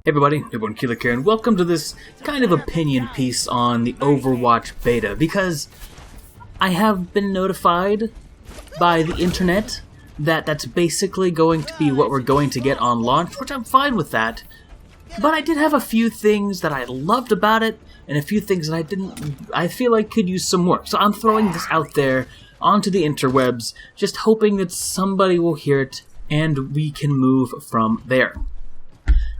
Hey everybody, Newbornkilik here, and welcome to this kind of opinion piece on the Overwatch beta, because I have been notified by the internet that that's basically going to be what we're going to get on launch, which I'm fine with that, but I did have a few things that I loved about it, and a few things that I feel like could use some work. So I'm throwing this out there onto the interwebs, just hoping that somebody will hear it, and we can move from there.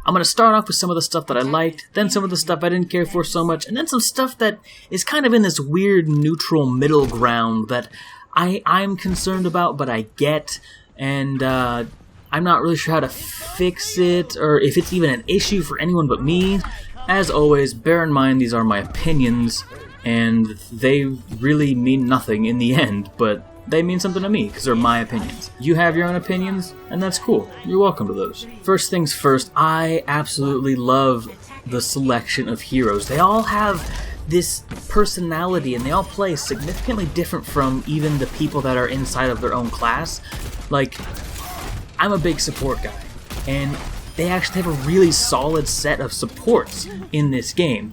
I'm going to start off with some of the stuff that I liked, then some of the stuff I didn't care for so much, and then some stuff that is kind of in this weird neutral middle ground that I'm concerned about, but I get, and I'm not really sure how to fix it, or if it's even an issue for anyone but me. As always, bear in mind these are my opinions, and they really mean nothing in the end, but they mean something to me, because they're my opinions. You have your own opinions, and that's cool. You're welcome to those. First things first, I absolutely love the selection of heroes. They all have this personality, and they all play significantly different from even the people that are inside of their own class. Like, I'm a big support guy, and they actually have a really solid set of supports in this game.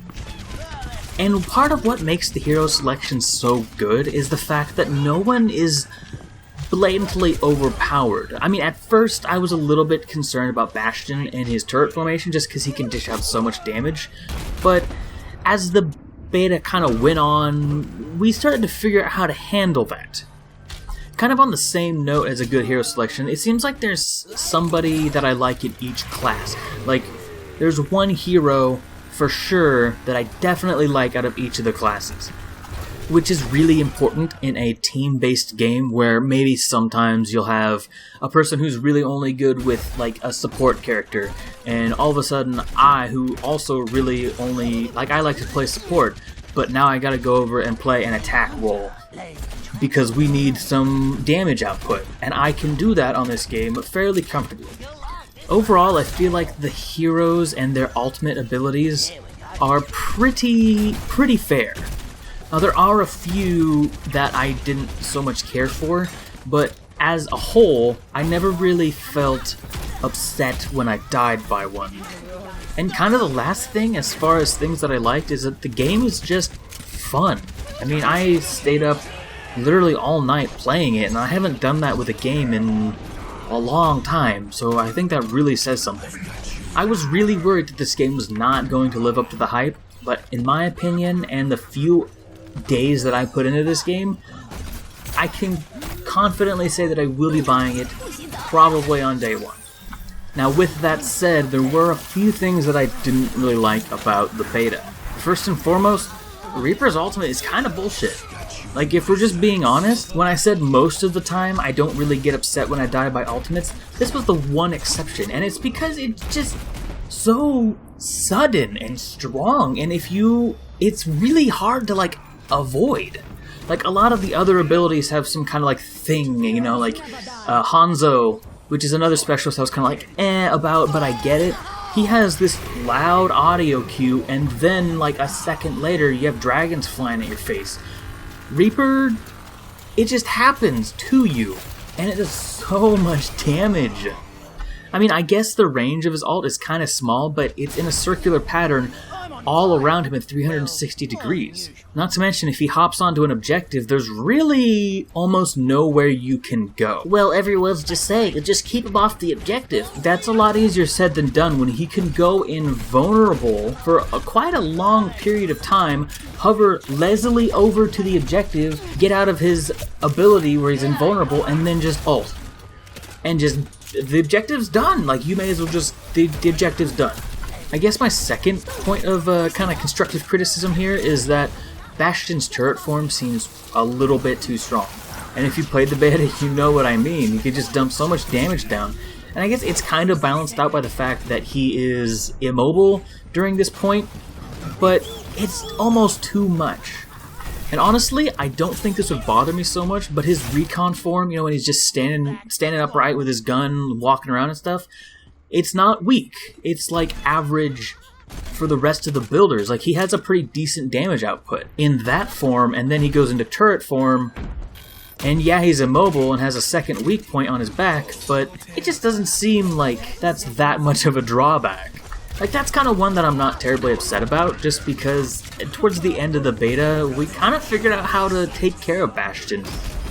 And part of what makes the hero selection so good is the fact that no one is blatantly overpowered. I mean, at first I was a little bit concerned about Bastion and his turret formation just because he can dish out so much damage, but as the beta kind of went on, we started to figure out how to handle that. Kind of on the same note as a good hero selection, it seems like there's somebody that I like in each class. Like, there's one hero for sure that I definitely like out of each of the classes, which is really important in a team-based game where maybe sometimes you'll have a person who's really only good with like a support character, and all of a sudden who also really only, like, I like to play support, but now I gotta go over and play an attack role because we need some damage output, and I can do that on this game fairly comfortably. Overall, I feel like the heroes and their ultimate abilities are pretty fair. Now, there are a few that I didn't so much care for, but as a whole, I never really felt upset when I died by one. And kind of the last thing, as far as things that I liked, is that the game is just fun. I mean, I stayed up literally all night playing it, and I haven't done that with a game in a long time, so I think that really says something. I was really worried that this game was not going to live up to the hype, but in my opinion, and the few days that I put into this game, I can confidently say that I will be buying it probably on day one. Now, with that said, there were a few things that I didn't really like about the beta. First and foremost, Reaper's ultimate is kind of bullshit. Like, if we're just being honest, when I said most of the time I don't really get upset when I die by ultimates, this was the one exception, and it's because it's just so sudden and strong, and it's really hard to, like, avoid. Like, a lot of the other abilities have some kind of, like, thing, you know, like, Hanzo, which is another specialist I was kind of like, about, but I get it. He has this loud audio cue, and then, like, a second later, you have dragons flying at your face. Reaper, it just happens to you, and it does so much damage. I mean, I guess the range of his ult is kind of small, but it's in a circular pattern all around him at 360 degrees. Not to mention, if he hops onto an objective, there's really almost nowhere you can go. Well, everyone's just saying, just keep him off the objective. That's a lot easier said than done when he can go invulnerable for quite a long period of time, hover lazily over to the objective, get out of his ability where he's invulnerable, and then just ult. And just, the objective's done. Like, you may as well just, the objective's done. I guess my second point of kind of constructive criticism here is that Bastion's turret form seems a little bit too strong. And if you played the beta, you know what I mean. You could just dump so much damage down. And I guess it's kind of balanced out by the fact that he is immobile during this point, but it's almost too much. And honestly, I don't think this would bother me so much, but his recon form, you know, when he's just standing upright with his gun, walking around and stuff, it's not weak. It's like average for the rest of the builders. Like, he has a pretty decent damage output in that form, and then he goes into turret form, and yeah, he's immobile and has a second weak point on his back, but it just doesn't seem like that's that much of a drawback. Like, that's kind of one that I'm not terribly upset about, just because towards the end of the beta, we kind of figured out how to take care of Bastion.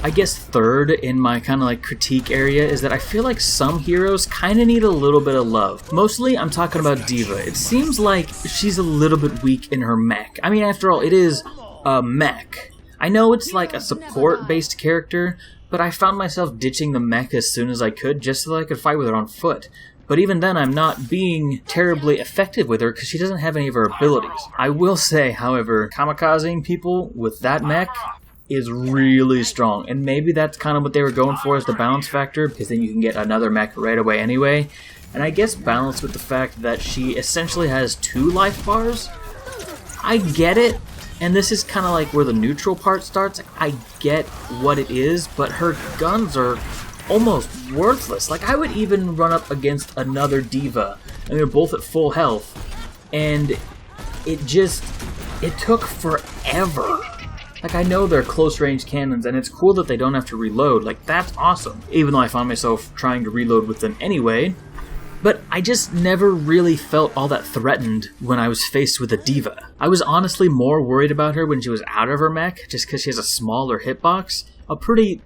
I guess third in my kind of like critique area is that I feel like some heroes kind of need a little bit of love. Mostly, I'm talking about D.Va. It seems like she's a little bit weak in her mech. I mean, after all, it is a mech. I know it's like a support-based character, but I found myself ditching the mech as soon as I could just so that I could fight with her on foot. But even then, I'm not being terribly effective with her because she doesn't have any of her abilities. I will say, however, kamikazing people with that mech is really strong, and maybe that's kind of what they were going for as the balance factor, because then you can get another mech right away anyway. And I guess balanced with the fact that she essentially has 2 life bars. I get it, and this is kind of like where the neutral part starts. I get what it is, but her guns are almost worthless. Like, I would even run up against another D.Va, and they're both at full health, and it took forever. Like, I know they're close-range cannons, and it's cool that they don't have to reload. Like, that's awesome. Even though I found myself trying to reload with them anyway. But I just never really felt all that threatened when I was faced with a D.Va. I was honestly more worried about her when she was out of her mech, just because she has a smaller hitbox. A pretty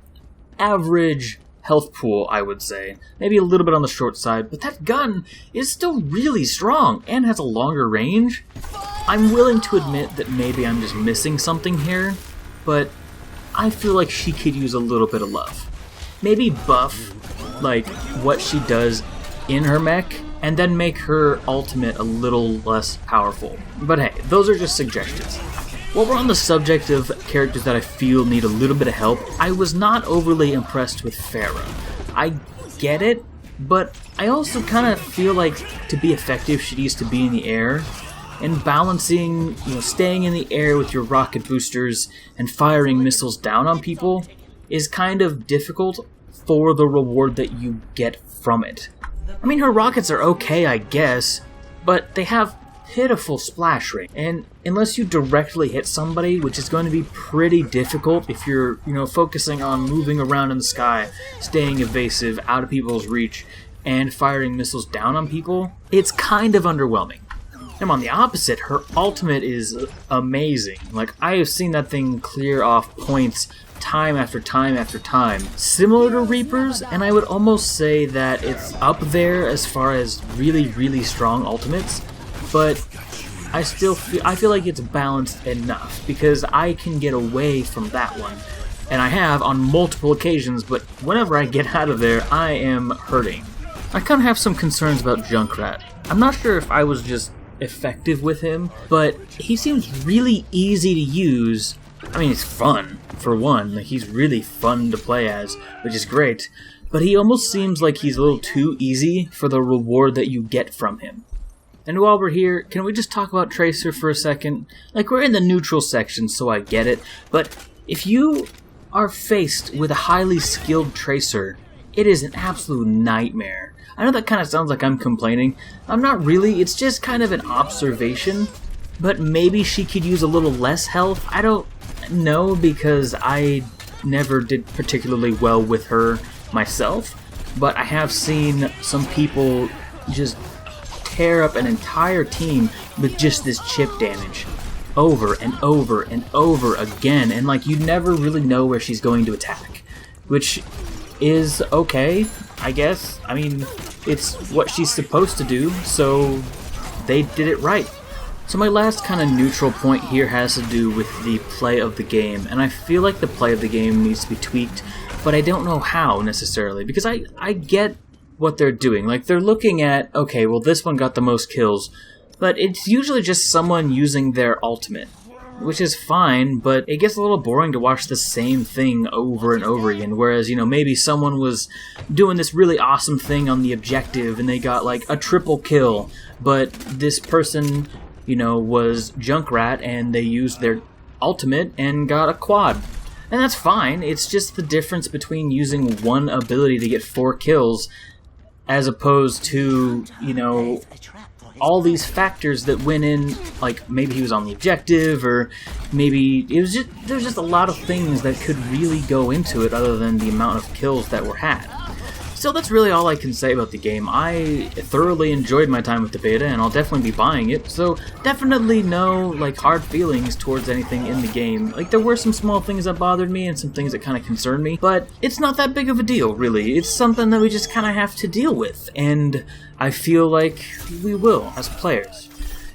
average health pool, I would say. Maybe a little bit on the short side, but that gun is still really strong and has a longer range. I'm willing to admit that maybe I'm just missing something here, but I feel like she could use a little bit of love. Maybe buff, like, what she does in her mech, and then make her ultimate a little less powerful. But hey, those are just suggestions. While we're on the subject of characters that I feel need a little bit of help, I was not overly impressed with Pharah. I get it, but I also kind of feel like to be effective she needs to be in the air. And balancing, staying in the air with your rocket boosters and firing missiles down on people is kind of difficult for the reward that you get from it. I mean, her rockets are okay, I guess, but they have pitiful splash rate, and unless you directly hit somebody, which is going to be pretty difficult if you're, focusing on moving around in the sky, staying evasive, out of people's reach, and firing missiles down on people, it's kind of underwhelming. And on the opposite, her ultimate is amazing. Like, I have seen that thing clear off points time after time after time. Similar to Reaper's, and I would almost say that it's up there as far as really, really strong ultimates, but I feel like it's balanced enough, because I can get away from that one. And I have on multiple occasions, but whenever I get out of there, I am hurting. I kind of have some concerns about Junkrat. I'm not sure if I was just effective with him, but he seems really easy to use. I mean, it's fun, for one. Like, he's really fun to play as, which is great, but he almost seems like he's a little too easy for the reward that you get from him. And while we're here, can we just talk about Tracer for a second? Like, we're in the neutral section, so I get it, but if you are faced with a highly skilled Tracer, it is an absolute nightmare. I know that kind of sounds like I'm complaining. I'm not really, it's just kind of an observation. But maybe she could use a little less health? I don't know, because I never did particularly well with her myself. But I have seen some people just tear up an entire team with just this chip damage. Over and over and over again. And like, you never really know where she's going to attack. Which is okay, I guess. I mean, it's what she's supposed to do, so they did it right. So my last kind of neutral point here has to do with the play of the game, and I feel like the play of the game needs to be tweaked, but I don't know how necessarily, because I get what they're doing. Like, they're looking at, okay, well, this one got the most kills, but it's usually just someone using their ultimate, which is fine, but it gets a little boring to watch the same thing over and over again, whereas, maybe someone was doing this really awesome thing on the objective and they got like a triple kill, but this person, was Junkrat and they used their ultimate and got a quad. And that's fine, it's just the difference between using one ability to get 4 kills as opposed to, all these factors that went in, like maybe he was on the objective, or maybe there's just a lot of things that could really go into it other than the amount of kills that were had. So that's really all I can say about the game. I thoroughly enjoyed my time with the beta, and I'll definitely be buying it, so definitely no, like, hard feelings towards anything in the game. Like, there were some small things that bothered me and some things that kind of concerned me, but it's not that big of a deal, really. It's something that we just kind of have to deal with, and I feel like we will, as players.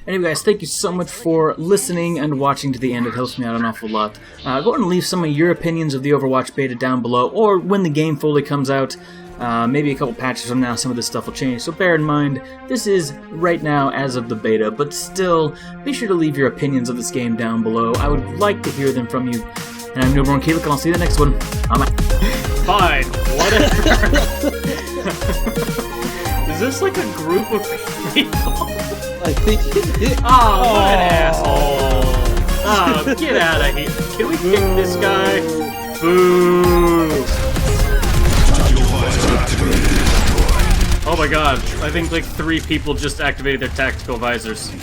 Anyway, guys, thank you so much for listening and watching to the end. It helps me out an awful lot. Go ahead and leave some of your opinions of the Overwatch beta down below, or when the game fully comes out. Maybe a couple patches from now, some of this stuff will change, so bear in mind, this is right now as of the beta, but still, be sure to leave your opinions of this game down below. I would like to hear them from you. And I'm Newbornkilik, and I'll see you in the next one. I'm out. Fine, whatever. Is this like a group of people? I think it is. Oh, what an asshole. Oh, get out of here. Can we kick this guy? Boo. Oh my god, I think like 3 people just activated their tactical visors.